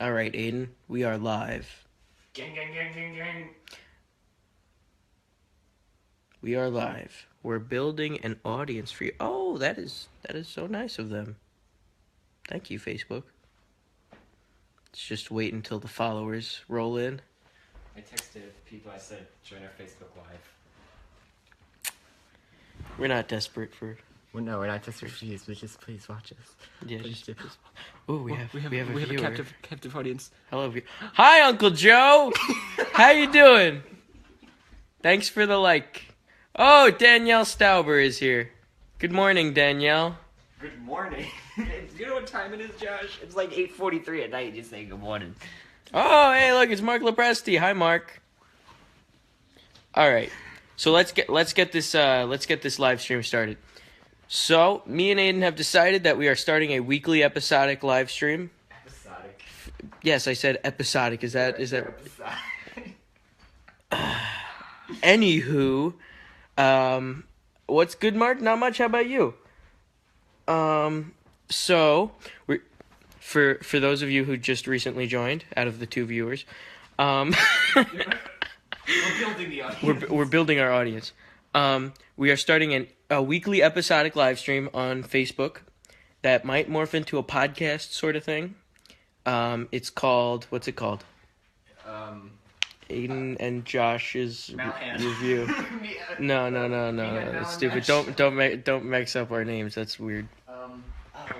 All right, Aiden, we are live. Gang, gang, gang, gang, gang. We are live. We're building an audience for you. Oh, that is so nice of them. Thank you, Facebook. Let's just wait until the followers roll in. I texted people, I said, join our Facebook Live. We're not desperate for. Well, no, we're not desperate for views, but just please watch us. Yeah, Please do. Oh, we have a viewer. captive audience. Hello, Hi, Uncle Joe. How you doing? Thanks for the like. Oh, Danielle Stauber is here. Good morning, Danielle. Good morning. You know what time it is, Josh? It's like 8:43 at night. Just saying good morning. Oh, hey, look, it's Mark Lepresti. Hi, Mark. All right, so let's get this live stream started. So me and Aiden have decided that we are starting a weekly episodic live stream. Episodic. Yes, I said episodic. Is that? Episodic. Anywho, what's good, Mark? Not much. How about you? So we for those of you who just recently joined, out of the two viewers, We're building the audience. we're building our audience. We are starting a weekly episodic live stream on Facebook that might morph into a podcast sort of thing. It's called, what's it called? Aiden and Josh's review. No, that's stupid. Don't mix up our names. That's weird. Oh God.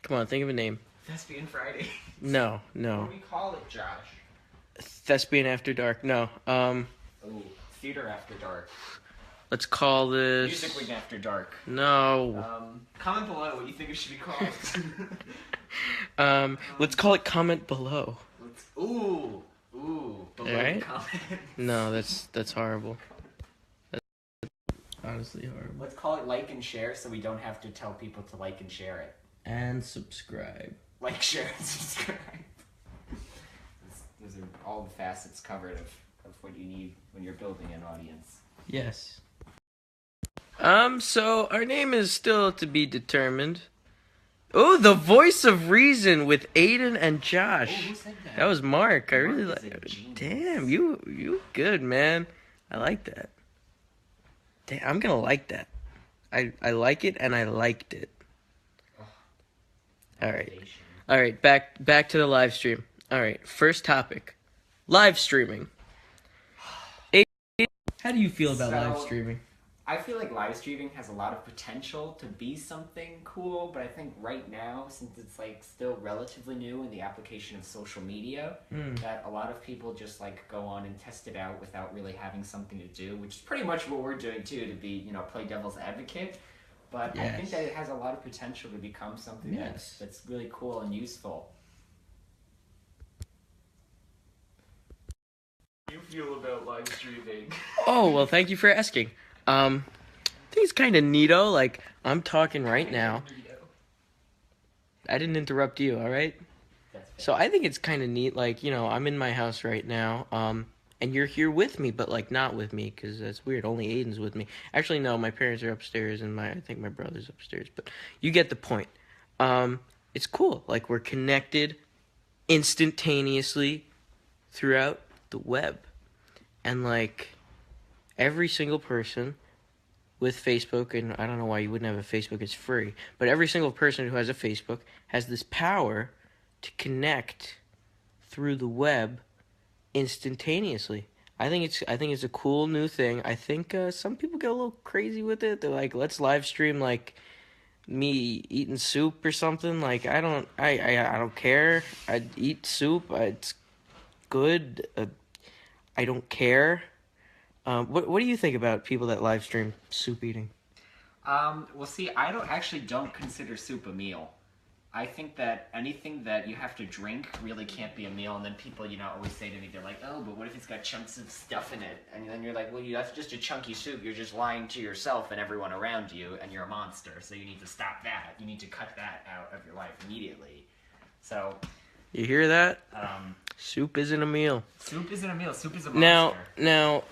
Come on, think of a name. Thespian Friday. No. What do we call it, Josh? Thespian After Dark. No. Ooh, Theater After Dark. Let's call this Music Week After Dark. No. Comment below what you think it should be called. Let's call it Comment Below. Below Alright. comment. No, that's horrible. That's honestly horrible. Let's call it like and share so we don't have to tell people to like and share it. And subscribe. Like, share, and subscribe. Those are all the facets covered of what you need when you're building an audience. Yes. So our name is still to be determined. Oh, the voice of reason with Aiden and Josh. Oh, who said that? That was Mark. I really Mark is a like. genius. Damn, you good, man. I like that. Damn, I'm gonna like that. I like it and I liked it. All right. Back to the live stream. All right, first topic, live streaming. How do you feel about live streaming? I feel like live streaming has a lot of potential to be something cool, but I think right now, since it's like still relatively new in the application of social media, that a lot of people just like go on and test it out without really having something to do, which is pretty much what we're doing too, to be, play devil's advocate. But I think that it has a lot of potential to become something that's really cool and useful. How do you feel about live streaming? Oh, well, thank you for asking. I think it's kind of neato. Like, I'm talking right now. I didn't interrupt you, all right? So I think it's kind of neat. Like, I'm in my house right now. And you're here with me, but like not with me, because that's weird. Only Aiden's with me. Actually, no, my parents are upstairs, and I think my brother's upstairs. But you get the point. It's cool. Like, we're connected instantaneously throughout the web, and like every single person with Facebook, and I don't know why you wouldn't have a Facebook. It's free, but every single person who has a Facebook has this power to connect through the web instantaneously. I think it's a cool new thing. I think some people get a little crazy with it. They're like, let's live stream like me eating soup or something. Like, I don't care. I eat soup. It's good. I don't care. What do you think about people that live stream soup eating? Well, see, I don't consider soup a meal. I think that anything that you have to drink really can't be a meal, and then people, always say to me, they're like, oh, but what if it's got chunks of stuff in it? And then you're like, well, that's just a chunky soup. You're just lying to yourself and everyone around you, and you're a monster, so you need to stop that. You need to cut that out of your life immediately. So... You hear that? Soup isn't a meal. Soup isn't a meal. Soup is a monster. Now,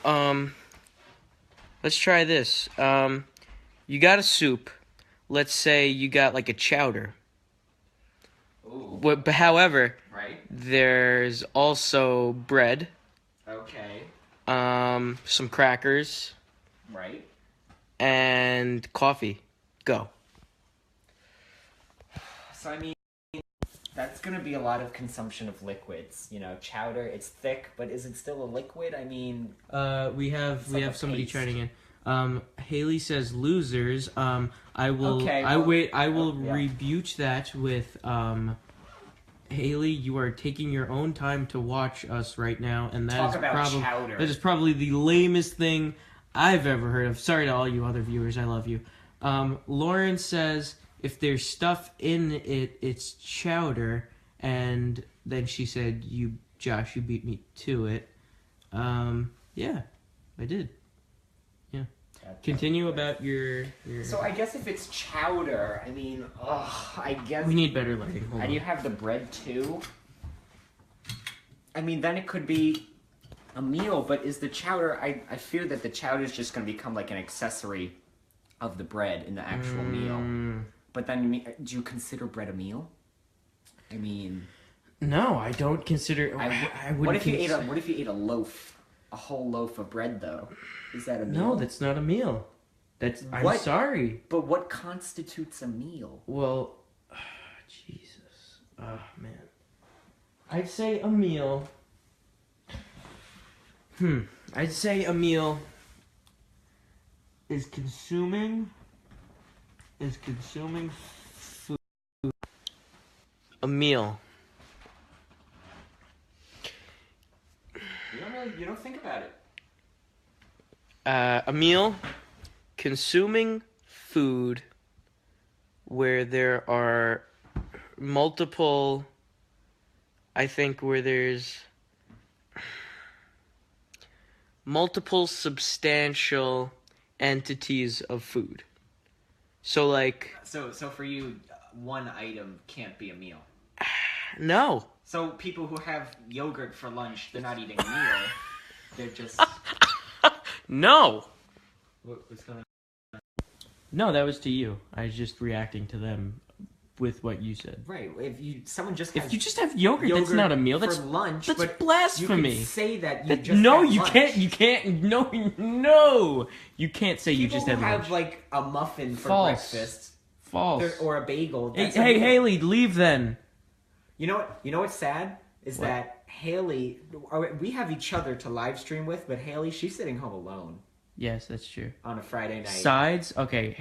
let's try this. You got a soup. Let's say you got like a chowder. Ooh. But however, Right. there's also bread, Okay. some crackers, Right. and coffee. Go. So I mean, that's gonna be a lot of consumption of liquids. You know, chowder. It's thick, but is it still a liquid? I mean, We like a have somebody paste. chiming in. Haley says losers. I will Okay, I well- wait I will oh, yeah. rebuke that with Haley, you are taking your own time to watch us right now, and Talk about chowder. that is probably the lamest thing I've ever heard of. Sorry to all you other viewers, I love you. Lauren says if there's stuff in it, it's chowder, and then she said, Josh, you beat me to it. Yeah, I did. Yeah. Continue about your. So I guess if it's chowder, I mean, I guess. We need better lighting. Hold And on. you have the bread too. I mean, then it could be a meal, but is the chowder? I fear that the chowder is just going to become like an accessory of the bread in the actual meal. But then, do you consider bread a meal? I mean, No, I don't consider. I wouldn't. what if you ate a loaf, a whole loaf of bread though? Is that a meal? No, that's not a meal. I'm What? sorry. But what constitutes a meal? Well, Jesus. Oh, man. I'd say a meal. I'd say a meal is consuming food. A meal. You don't think about it. A meal, consuming food where there are multiple, I think where there's multiple substantial entities of food. So like, So for you, one item can't be a meal. no. So people who have yogurt for lunch, they're not eating a meal. They're just. No. What's going on? No, that was to you. I was just reacting to them with what you said. Right. Someone just If has you just have yogurt, that's not a meal. for That's lunch. that's but blasphemy. You can say that you That- just no, had you lunch. can't. You can't. No, you can't say you People just who had have lunch. like a muffin for False. breakfast False. or a bagel. Hey, That's a hey, meal. Haley, leave then. You know what's sad is What? that Haley. We have each other to live stream with, but Haley, she's sitting home alone Yes, that's true. on a Friday night. Sides. Okay.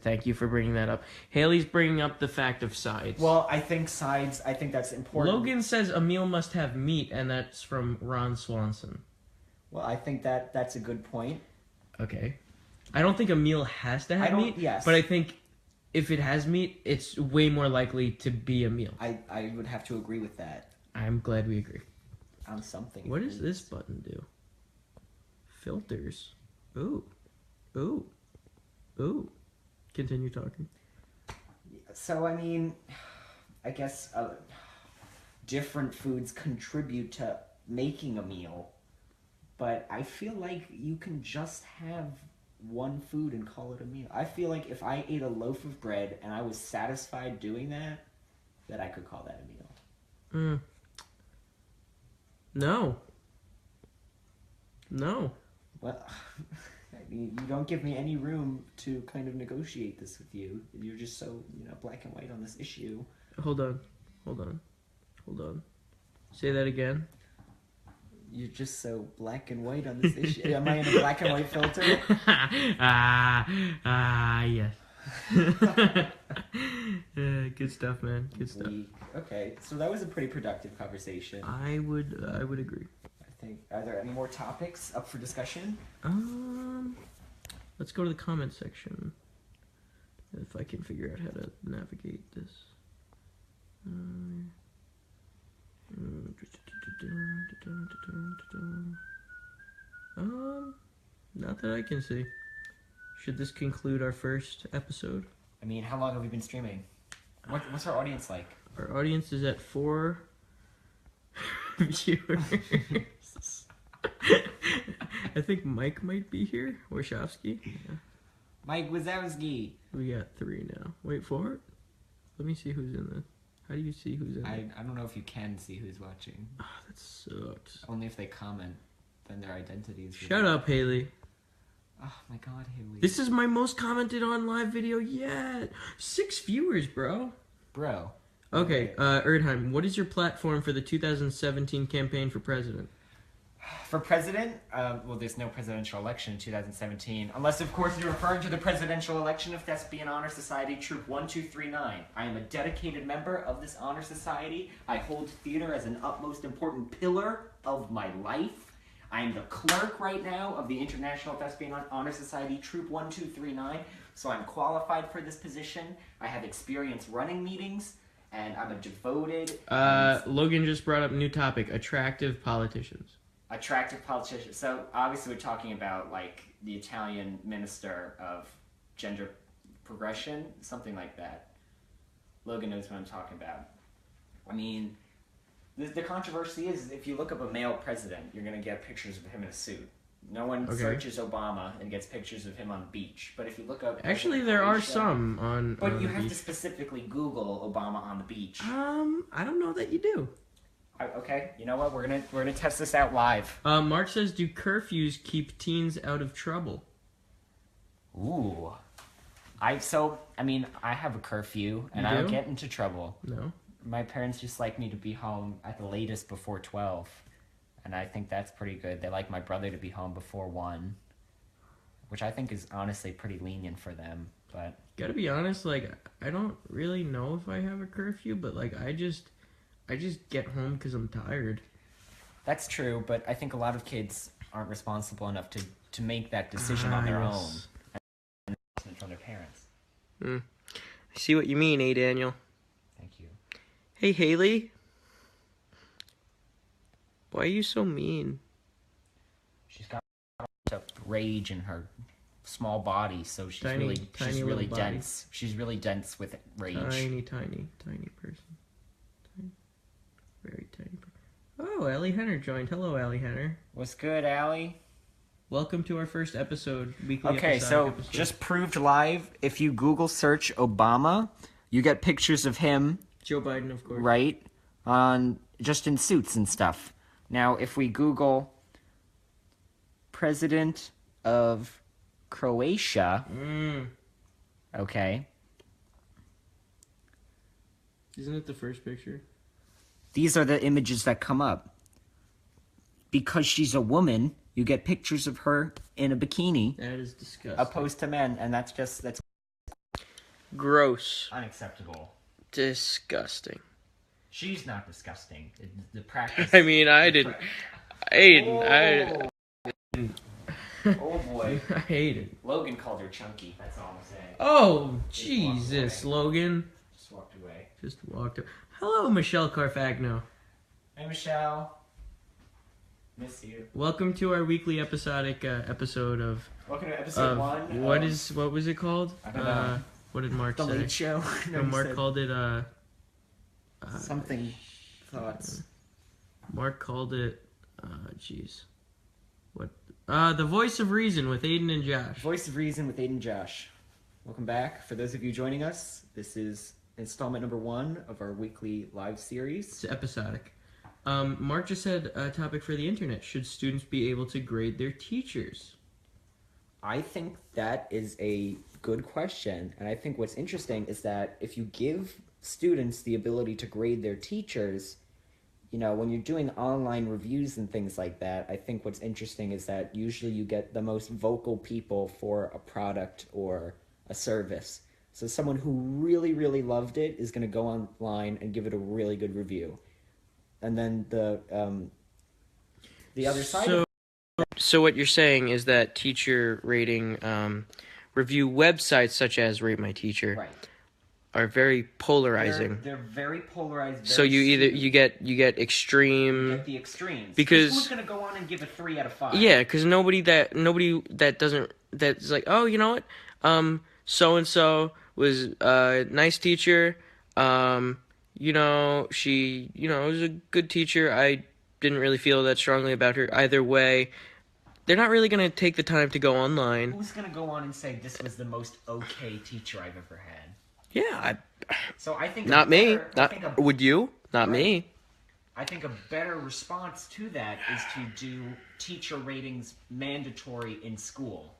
Thank you for bringing that up. Haley's bringing up the fact of sides. Well, I think sides. I think that's important. Logan says a meal must have meat, and that's from Ron Swanson. Well, I think that's a good point. Okay. I don't think a meal has to have meat. Yes. But I think if it has meat, it's way more likely to be a meal. I would have to agree with that I'm glad we agree. on something. What does this button do? Filters. Ooh. Ooh. Ooh. Continue talking. So I mean, I guess different foods contribute to making a meal, but I feel like you can just have one food and call it a meal. I feel like if I ate a loaf of bread and I was satisfied doing that I could call that a meal. No. No. Well, I mean, you don't give me any room to kind of negotiate this with you. You're just so, black and white on this issue. Hold on. Say that again. You're just so black and white on this issue. Am I in a black and white filter? Yes. Good stuff, man. Good stuff. Okay, so that was a pretty productive conversation. I would agree. I think. Are there any more topics up for discussion? Let's go to the comment section. If I can figure out how to navigate this. Not that I can see. Should this conclude our first episode? I mean, how long have we been streaming? What's our audience like? Our audience is at 4 viewers. I think Mike might be here. Warshawski. Yeah. Mike Wazowski. We got 3 now. Wait, 4? Let me see who's in this. How do you see who's in it? I don't know if you can see who's watching. Oh, that sucks. Only if they comment, then their identity is. Shut up, Haley. Oh my God, Haley. This is my most commented on live video yet. 6 viewers, bro. Bro. Okay, Erdheim, what is your platform for the 2017 campaign for president? For president, well, there's no presidential election in 2017, unless, of course, you're referring to the presidential election of Thespian Honor Society Troop 1239. I am a dedicated member of this honor society. I hold theater as an utmost important pillar of my life. I am the clerk right now of the International Thespian Honor Society Troop 1239, so I'm qualified for this position. I have experience running meetings, and I'm a devoted... Logan just brought up a new topic, attractive politicians. Attractive politician. So obviously we're talking about like the Italian minister of gender progression, something like that. Logan knows what I'm talking about. I mean, the controversy is if you look up a male president, you're going to get pictures of him in a suit. No one searches Obama and gets pictures of him on the beach. But if you look up... Actually, there are some on But you have beach. to specifically Google Obama on the beach. I don't know that you do. Okay, you know what? We're gonna test this out live. Mark says, do curfews keep teens out of trouble? Ooh. I have a curfew, and You I don't do? get into trouble. No. My parents just like me to be home at the latest before 12, and I think that's pretty good. They like my brother to be home before 1, which I think is honestly pretty lenient for them, but... Gotta be honest, like, I don't really know if I have a curfew, but, like, I just get home because I'm tired. That's true, but I think a lot of kids aren't responsible enough to make that decision on their own. And from their parents. I see what you mean, Daniel. Thank you. Hey, Haley. Why are you so mean? She's got rage in her small body, so she's Tiny really little body. dense. She's really dense with rage. Tiny person. Very tiny. Oh, Allie Henner joined. Hello, Allie Henner. What's good, Allie? Welcome to our first episode, weekly Okay, episodic so episode. just proved live. If you Google search Obama, you get pictures of him, Joe Biden, of course. right, on just in suits and stuff. Now, if we Google President of Croatia, okay, Isn't it the first picture? these are the images that come up. Because she's a woman, you get pictures of her in a bikini, That is disgusting. opposed to men, and that's Gross. unacceptable. Disgusting. She's not disgusting. The practice. I mean, I didn't. Aiden, Oh boy. I hate it. Logan called her chunky. That's all I'm saying. Oh, Just walked Jesus, away. Logan. Just walked away. Just walked up. Hello, Michelle Carfagno. Hey, Michelle. Miss you. Welcome to our weekly episodic episode of Welcome to episode 1. what was it called? I don't know. What did Mark The say? Late Show? No, Mark called it something. Thoughts. Mark called it jeez. What? The Voice of Reason with Aiden and Josh. Voice of Reason with Aiden Josh. Welcome back. For those of you joining us, this is installment number 1 of our weekly live series. It's episodic. Mark just said a topic for the internet. Should students be able to grade their teachers? I think that is a good question. And I think what's interesting is that if you give students the ability to grade their teachers, you know, when you're doing online reviews and things like that, I think what's interesting is that usually you get the most vocal people for a product or a service. So someone who really, really loved it is going to go online and give it a really good review. And then the other side So what you're saying is that teacher rating review websites such as Rate My Teacher right. are very polarizing. They're very polarized. So you get extreme. Get the extremes. Because- who's going to go on and give a 3 out of 5? Yeah, because nobody that's like, oh, you know what, so and so was a nice teacher. You know, she, was a good teacher. I didn't really feel that strongly about her either way. They're not really going to take the time to go online. Who's going to go on and say this was the most okay teacher I've ever had? Yeah, So I think Not me. I think Would you? Not Right. me. I think a better response to that is to do teacher ratings mandatory in school.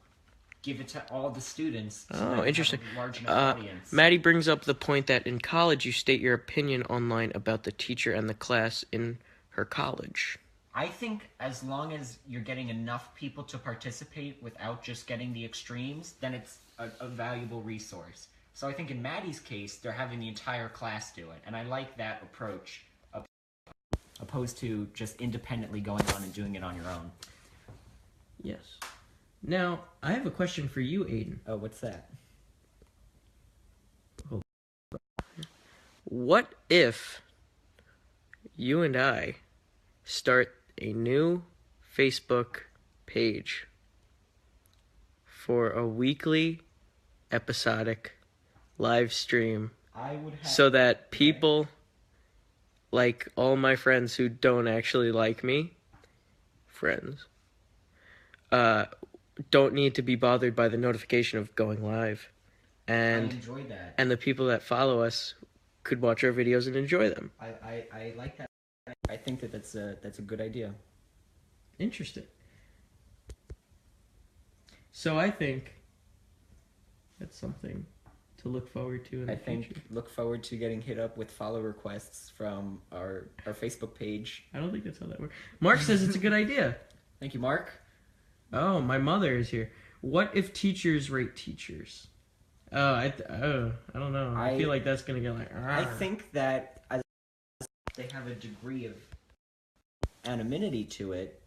Give it to all the students. So that you have Interesting. a large enough audience. Maddie brings up the point that in college you state your opinion online about the teacher and the class in her college. I think as long as you're getting enough people to participate without just getting the extremes, then it's a valuable resource. So I think in Maddie's case, they're having the entire class do it, and I like that approach, opposed to just independently going on and doing it on your own. Yes. Now, I have a question for you, Aiden. Oh, what's that? What if you and I start a new Facebook page for a weekly episodic live stream I would have... so that people, like all my friends who don't actually like me, don't need to be bothered by the notification of going live. I And enjoy that. and the people that follow us could watch our videos and enjoy them. I like that. I think that's a good idea. Interesting. So I think that's something to look forward to in the future. Look forward to getting hit up with follow requests from our Facebook page. I don't think that's how that works. Mark says it's a good idea. Thank you, Mark. Oh, my mother is here. What if teachers rate teachers? I don't know. I feel like that's gonna get like. I think that as they have a degree of anonymity to it,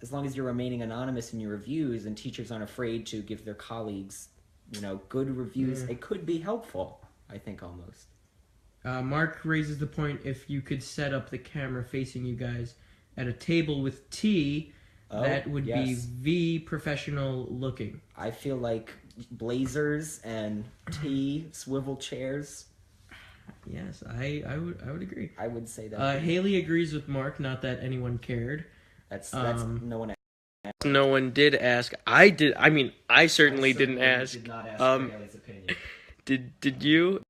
as long as you're remaining anonymous in your reviews and teachers aren't afraid to give their colleagues, good reviews, it could be helpful. I think almost. Mark raises the point: if you could set up the camera facing you guys at a table with tea, that would be V professional looking. I feel like blazers and tea, swivel chairs. Yes, I would agree. I would say that. Haley agrees with Mark. Not that anyone cared. That's no one. No one did ask. I did. I mean, I certainly didn't ask. Did not ask for Haley's opinion. Did you?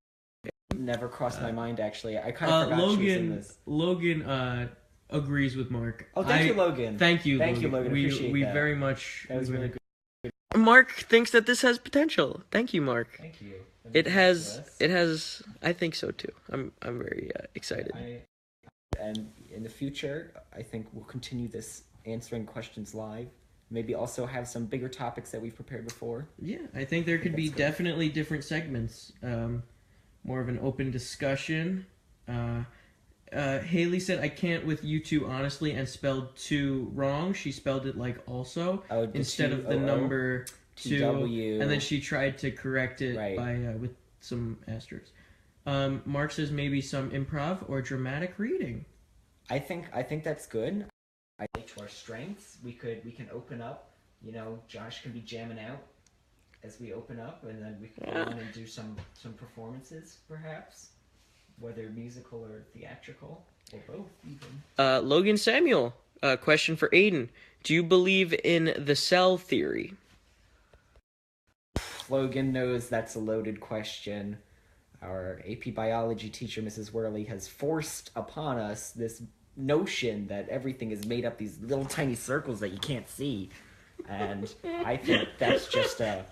Never crossed my mind actually. I kind of forgot she was in this. Logan agrees with Mark. Oh, thank you, Logan. Thank you, Thank you, Logan. Appreciate we that. very much. That was really good. Mark thinks that this has potential. Thank you, Mark. Thank you. It has. I think so too. I'm very excited. And in the future, I think we'll continue this answering questions live. Maybe also have some bigger topics that we've prepared before. Yeah, I think there could be definitely different segments. More of an open discussion. Haley said, I can't with you two, honestly, and spelled two wrong. She spelled it like also instead of the number two. TW. And then she tried to correct it by with some asterisks. Mark says maybe some improv or dramatic reading. I think that's good. I think to our strengths, we can open up. Josh can be jamming out as we open up, and then we can go on and do some performances, perhaps, whether musical or theatrical, or both even. Logan Samuel, question for Aiden. Do you believe in the cell theory? Logan knows that's a loaded question. Our AP biology teacher, Mrs. Worley, has forced upon us this notion that everything is made up these little tiny circles that you can't see, and I think that's just a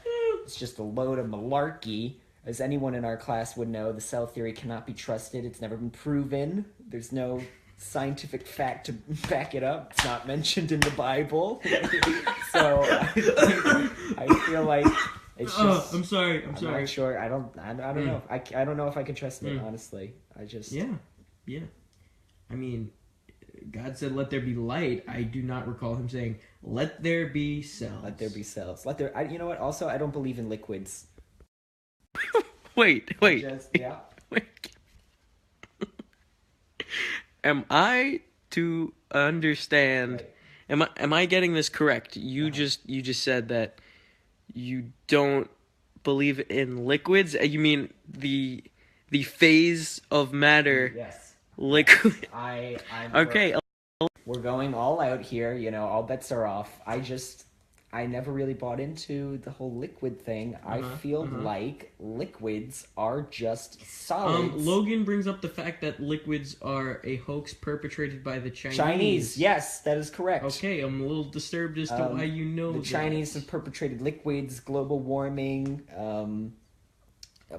load of malarkey. As anyone in our class would know, the cell theory cannot be trusted. It's never been proven. There's no scientific fact to back it up. It's not mentioned in the Bible. So I feel like it's just. I'm sorry. I'm not sure. I don't know. I don't know if I can trust it. Honestly, I just. Yeah. I mean, God said, "Let there be light." I do not recall him saying, "Let there be cells." Let there be cells. You know what? Also, I don't believe in liquids. Wait. Wait. Am I to understand? Right. Am I getting this correct? You just said that you don't believe in liquids. You mean the phase of matter? Yes. Liquid. I'm okay. We're going all out here. All bets are off. I I never really bought into the whole liquid thing. I feel like liquids are just solids. Logan brings up the fact that liquids are a hoax perpetrated by the Chinese. Chinese, yes, that is correct. Okay, I'm a little disturbed as to why you know the that. Chinese have perpetrated liquids, global warming,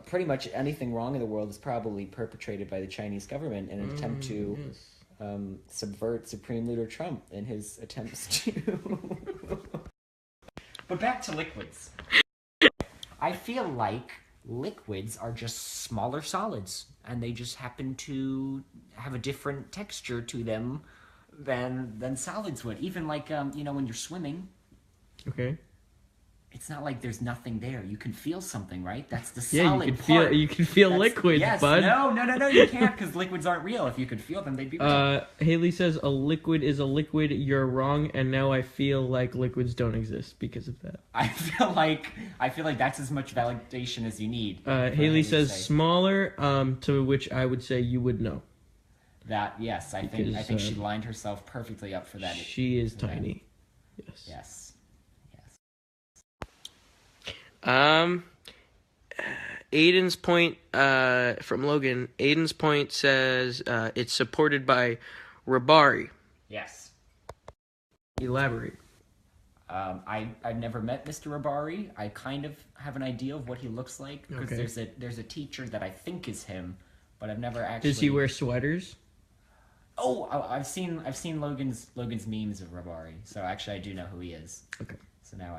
pretty much anything wrong in the world is probably perpetrated by the Chinese government in an attempt to subvert Supreme Leader Trump in his attempts to... But back to liquids. I feel like liquids are just smaller solids, and they just happen to have a different texture to them than solids would. Even like, when you're swimming. Okay. It's not like there's nothing there. You can feel something, right? That's the solid part. You can feel liquids, yes, bud. No, you can't, because liquids aren't real. If you could feel them, they'd be real. Haley says a liquid is a liquid. You're wrong, and now I feel like liquids don't exist because of that. I feel like that's as much validation as you need. Haley says smaller, to which I would say you would know. That, yes, I think she lined herself perfectly up for that. She is tiny. Yes. Yes. Aiden's point from Logan. Aiden's point says it's supported by Rabari. Yes. Elaborate. I've never met Mr. Rabari. I kind of have an idea of what he looks like because there's a teacher that I think is him, but I've never actually. Does he wear sweaters? Oh, I've seen Logan's memes of Rabari, so actually I do know who he is. Okay. So now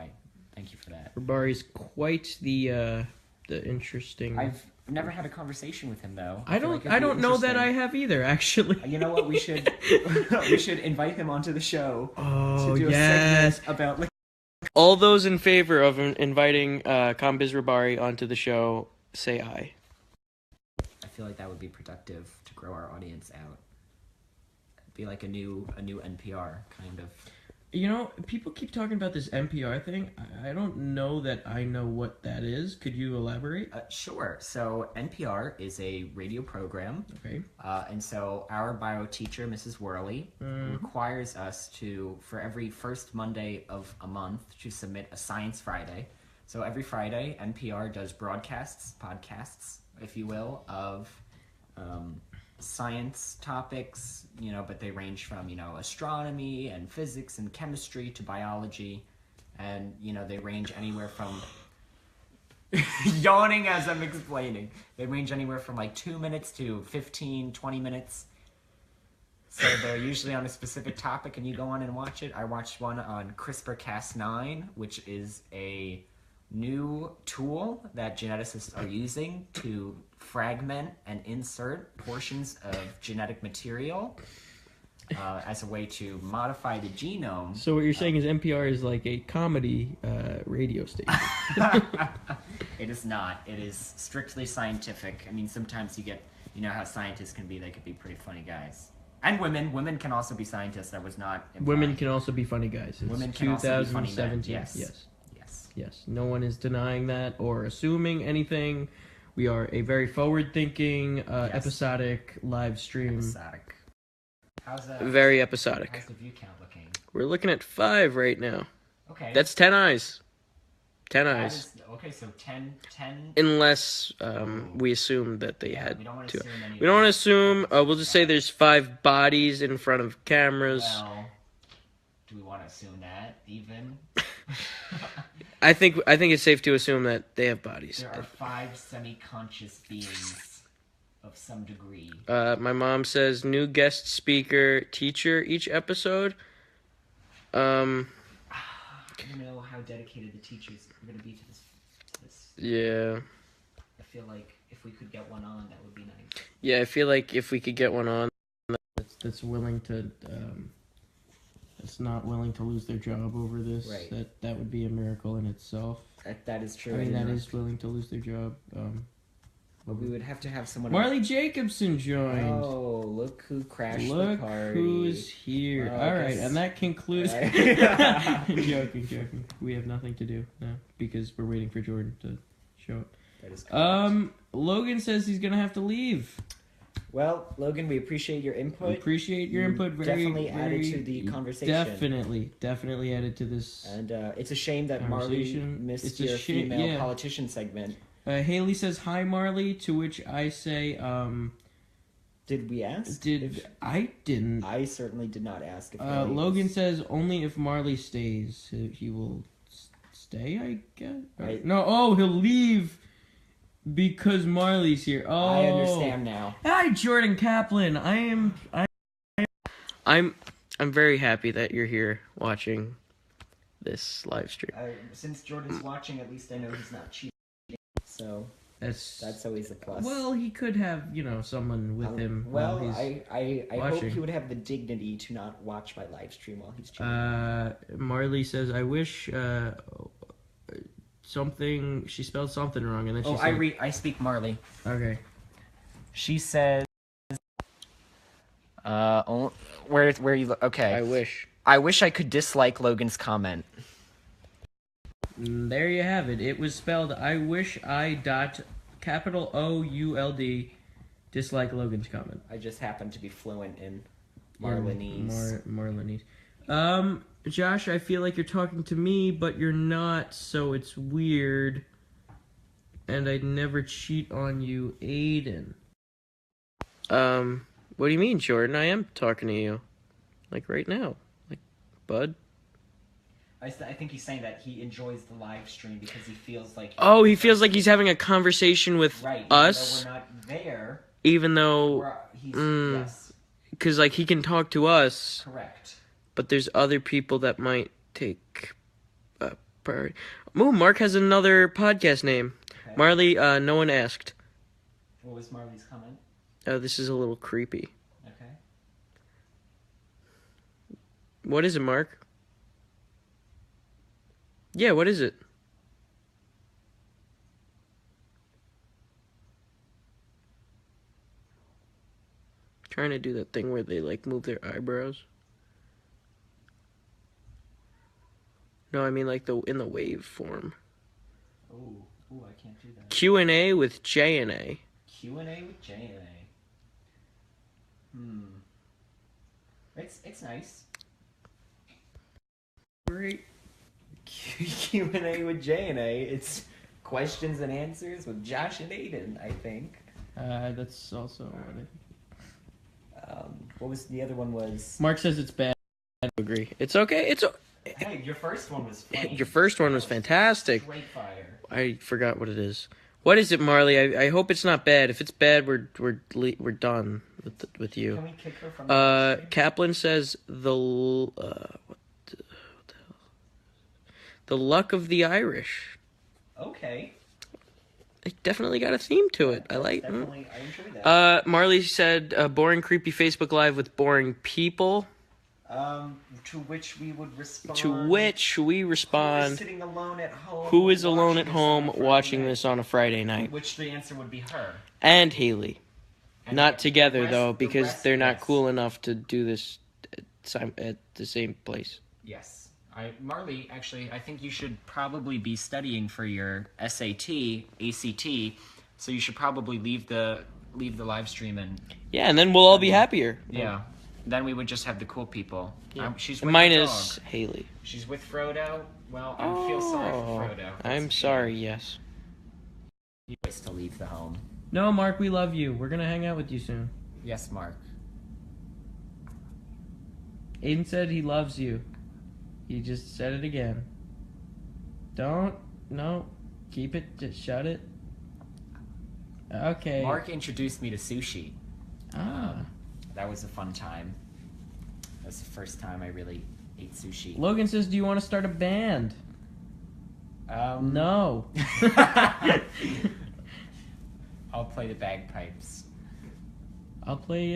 thank you for that. Rabari's quite the interesting. I've never had a conversation with him though. I don't know that I have either, actually. You know what? We should invite him onto the show. Oh, to do a segment about. All those in favor of inviting Kambiz Rabari onto the show, say aye. I feel like that would be productive to grow our audience out. It'd be like a new NPR kind of. You know, people keep talking about this NPR thing. I don't know that I know what that is. Could you elaborate? Sure. So NPR is a radio program. Okay. And so our bio teacher, Mrs. Worley, requires us to, for every first Monday of a month, to submit a Science Friday. So every Friday, NPR does podcasts, if you will, of science topics, but they range from, astronomy and physics and chemistry to biology. And, they range anywhere from yawning as I'm explaining. They range anywhere from like 2 minutes to 15, 20 minutes. So they're usually on a specific topic and you go on and watch it. I watched one on CRISPR-Cas9, which is a new tool that geneticists are using to fragment and insert portions of genetic material as a way to modify the genome. So what you're saying is NPR is like a comedy radio station. It is not. It is strictly scientific. I mean, sometimes you get, how scientists can be. They could be pretty funny guys. And women. Women can also be scientists. That was not implied. Women can also be funny guys. It's women can also be funny men. Yes. No one is denying that or assuming anything. We are a very forward-thinking, episodic live stream. Episodic. How's that? Very episodic. How's the view count looking? We're looking at 5 right now. Okay. That's 10 eyes. 10 eyes. Okay, so 10. Unless we assume that they had we don't want to. to assume anything. We don't want to assume. We'll just say there's 5 bodies in front of cameras. Well, do we want to assume that even? I think it's safe to assume that they have bodies. There are 5 semi-conscious beings of some degree. My mom says new guest speaker teacher each episode. I don't know how dedicated the teachers are going to be to this. Yeah. I feel like if we could get one on, that would be nice. Yeah, I feel like if we could get one on that's willing to that's not willing to lose their job over this, right. that would be a miracle in itself. That is true. I mean, that is willing to lose their job. But we would have to have someone. Marley Jacobson joined. Oh, look who crashed the party. Look who's here. Well, all right, and that concludes. Joking. We have nothing to do now because we're waiting for Jordan to show up. That is correct. Logan says he's gonna have to leave. Well, Logan, we appreciate your input. We appreciate your input. Definitely added to the conversation. Definitely added to this. And it's a shame that Marley missed your female politician segment. Haley says, "Hi, Marley," to which I say, Did we ask? I didn't. I certainly did not ask. If Logan says, "Only if Marley stays, he will stay." I guess. Right. No. He'll leave because Marley's here. Oh, I understand now. Hi, Jordan Kaplan. I'm very happy that you're here watching this live stream. Since Jordan's watching, at least I know he's not cheating. So that's always a plus. Well, he could have, someone with him. Well, while he's I hope watching. he would have the dignity to not watch my live stream while he's cheating. Marley says, "I wish something." She spelled something wrong, and then she said, I speak Marley. Okay. She says, where you? Okay. I wish I could dislike Logan's comment. There you have it. It was spelled "I wish I .OULD dislike Logan's comment." I just happen to be fluent in Marlinese. Marlinese. Josh, I feel like you're talking to me, but you're not, so it's weird. And I'd never cheat on you, Aiden. What do you mean, Jordan? I am talking to you. Like right now. Like, bud. I think he's saying that he enjoys the live stream because he feels like... he feels like he's having a conversation with us. Even though we're not there. Even though... Yes. Because, he can talk to us. Correct. But there's other people that might take priority. Ooh, Mark has another podcast name. Okay. Marley, no one asked. What was Marley's comment? This is a little creepy. Okay. What is it, Mark? Yeah, what is it? Trying to do that thing where they move their eyebrows. No, I mean in the wave form. Oh, I can't do that. Q&A with J&A. Q&A with J&A. It's nice. Great. Q&A with J&A. It's questions and answers with Josh and Aiden, I think. That's also what I think. What was the other one? Was Mark says it's bad. I agree. It's okay. Hey, your first one was funny. Your first one was fantastic. Straight fire. I forgot what it is. What is it, Marley? I hope it's not bad. If it's bad, we're done with you. Can we kick her from the Kaplan says what the hell? The luck of the Irish. Okay. It definitely got a theme to it. I like. Definitely, I enjoy that. Marley said, "Boring, creepy Facebook Live with boring people." To which we would respond. To which we respond. Who is sitting alone at home? Who is alone at home watching this on a Friday night? Which the answer would be her. And Haley. And not together though, the because rest, they're not yes. cool enough to do this at the same place. Yes. Marley, actually, I think you should probably be studying for your SAT, ACT, so you should probably leave the live stream and... Yeah, and then we'll all be happier. Yeah. Then we would just have the cool people. Yeah. She's with minus Haley. She's with Frodo. Well, I feel sorry for Frodo. I'm sorry, yes. He wants to leave the home. No, Mark, we love you. We're gonna hang out with you soon. Yes, Mark. Aiden said he loves you. He just said it again. No, keep it, just shut it. Okay. Mark introduced me to sushi. That was a fun time. That was the first time I really ate sushi. Logan says, do you want to start a band? No. I'll play the bagpipes. I'll play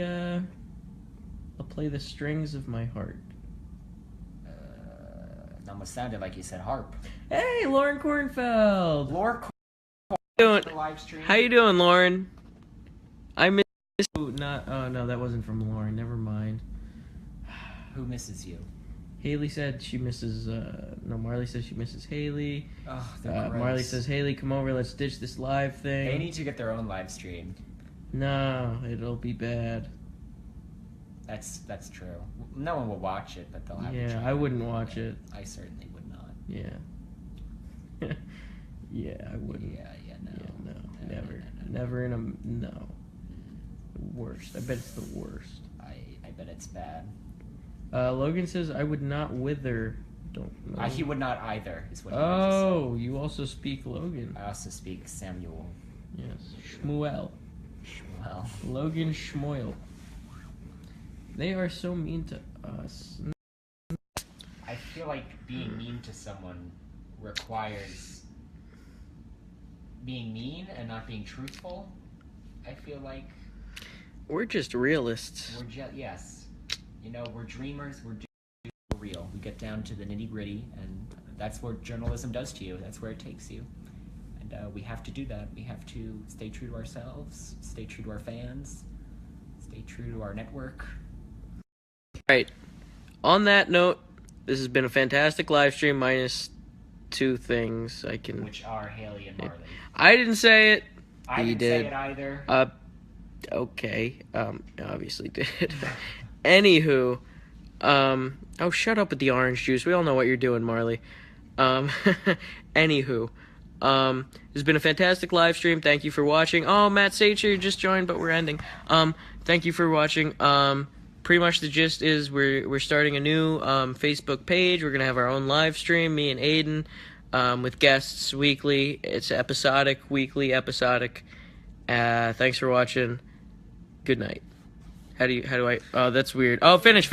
the strings of my heart. It almost sounded like you said harp. Hey, Lauren Kornfeld. How you doing, Lauren? I miss you. Oh no, that wasn't from Lauren. Never mind. Who misses you? Haley said she misses. Marley says she misses Haley. Oh, Marley says, Haley, come over. Let's ditch this live thing. They need to get their own live stream. No, it'll be bad. That's true. No one will watch it, but they'll have to Yeah, try I wouldn't watch it. I certainly would not. Yeah. Yeah, I wouldn't. Yeah, no. Yeah, no, No, never. no, no, no. Never in a... No. Worst. I bet it's the worst. I bet it's bad. Logan says, I would not wither. Don't know. He would not either, is what he meant to say. Oh, you also speak Logan. I also speak Samuel. Yes. Shmuel. Well, Logan Shmuel. They are so mean to us. I feel like being mean to someone requires being mean and not being truthful. I feel like We're just realists. we're yes, we're dreamers. We're real. We get down to the nitty gritty, and that's what journalism does to you. That's where it takes you, and we have to do that. We have to stay true to ourselves, stay true to our fans, stay true to our network. Right. On that note, this has been a fantastic live stream minus two things I can... Which are Haley and Marley. I didn't say it. I He didn't did. say it either. Okay. Obviously did. Anywho, oh, shut up with the orange juice. We all know what you're doing, Marley. Anywho, this has been a fantastic live stream. Thank you for watching. Oh, Matt Sacher just joined, but we're ending. Thank you for watching. Pretty much the gist is we're starting a new Facebook page. We're gonna have our own live stream, me and Aiden, with guests weekly. It's episodic, weekly episodic. Thanks for watching. Good night. How do I? Oh, that's weird. Oh, finish.